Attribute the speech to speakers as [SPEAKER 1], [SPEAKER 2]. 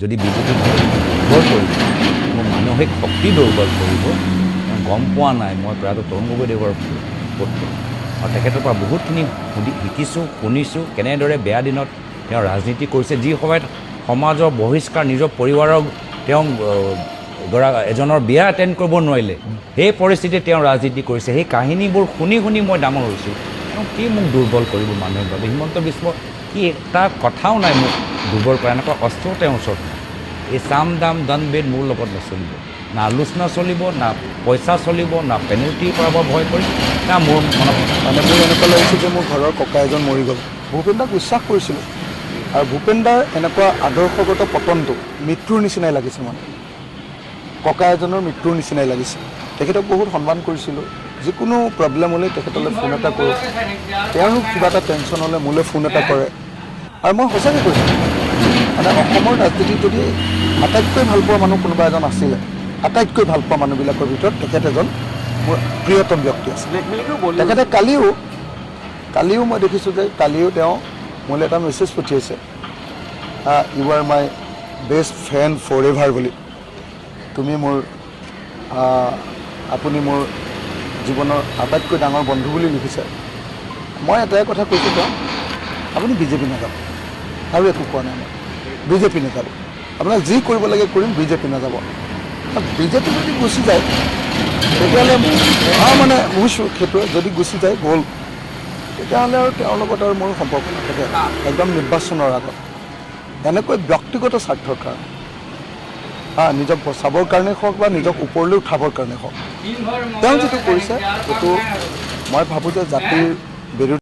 [SPEAKER 1] যদি বিজেপি দুৰ্বল কৰিব মোৰ মানসিক শক্তি দুৰ্বল কৰিব গম পোৱা নাই মই প্ৰায়তো তৰুণ গগৈদেৱৰ পুত্ৰ আৰু তেখেতৰ পৰা বহুতখিনি শিকিছোঁ শুনিছোঁ কেনেদৰে বেয়া দিনত তেওঁ ৰাজনীতি কৰিছে যি সময়ত সমাজৰ বহিষ্কাৰ নিজৰ পৰিবাৰৰ তেওঁ এজনৰ বিয়া এটেণ্ড কৰিব নোৱাৰিলে সেই পৰিস্থিতিত তেওঁ ৰাজনীতি কৰিছে সেই কাহিনীবোৰ শুনি শুনি মই ডাঙৰ হৈছোঁ তেওঁ কি মোক দুৰ্বল কৰিব মানসিকভাৱে হিমন্ত বিশ্ব কি এটা কথাও নাই মোক দুৰ্বল কৰা এনেকুৱা অস্ত্ৰ তেওঁৰ ওচৰত নাই এই চাম দাম দন বেদ মোৰ লগত নচলিব না আলোচনা চলিব না পইচা চলিব না পেনাল্টিৰ পৰা ভয় কৰি না মোৰ মনত
[SPEAKER 2] মানে মোৰ এনেকুৱা লাগিছে যে মোৰ ঘৰৰ ককা এজন মৰি গ'ল ভূপেন দাক বিশ্বাস কৰিছিলোঁ আৰু ভূপেন দাৰ এনেকুৱা আদৰ্শগত পতনটো মৃত্যুৰ নিচিনাই লাগিছে মানে ককা এজনৰ মৃত্যুৰ নিচিনাই লাগিছে তেখেতক বহুত সন্মান কৰিছিলোঁ যিকোনো প্ৰব্লেম হ'লে তেখেতলৈ ফোন এটা কৰোঁ তেওঁৰো কিবা এটা টেনশ্যন হ'লে মোলৈ ফোন এটা কৰে আৰু মই সঁচাকৈ কৈছোঁ মানে অসমৰ ৰাজনীতিত যদি আটাইতকৈ ভাল পোৱা মানুহ কোনোবা এজন আছিলে আটাইতকৈ ভাল পোৱা মানুহবিলাকৰ ভিতৰত তেখেত এজন মোৰ প্ৰিয়তম ব্যক্তি আছিলে তেখেতে কালিও মই দেখিছোঁ যে কালিও তেওঁ মোলৈ এটা মেছেজ পঠিয়াইছে you are my best friend forever বুলি তুমি মোৰ আপুনি মোৰ জীৱনৰ আটাইতকৈ ডাঙৰ বন্ধু বুলি লিখিছে মই এটাই কথা কৈছোঁ তেওঁ আপুনি বিজেপি নাযাব আৰু একো কোৱা নাই মই বিজেপি নাযাব আপোনাক যি কৰিব লাগে কৰিম বিজেপি নাযাব বিজেপি যদি গুচি যায় তেতিয়াহ'লে মানে বুজিছোঁ সেইটোৱে যদি গুচি যায় গ'ল তেতিয়াহ'লে আৰু তেওঁৰ লগত আৰু মোৰ সম্পৰ্ক নাথাকে একদম নিৰ্বাচনৰ আগত এনেকৈ ব্যক্তিগত স্বাৰ্থৰ কাৰণে নিজক বচাবৰ কাৰণে হওক বা নিজক ওপৰলৈ উঠাবৰ কাৰণে হওক তেওঁ যিটো কৰিছে সেইটো মই ভাবোঁ যে জাতিৰ বিৰুদ্ধে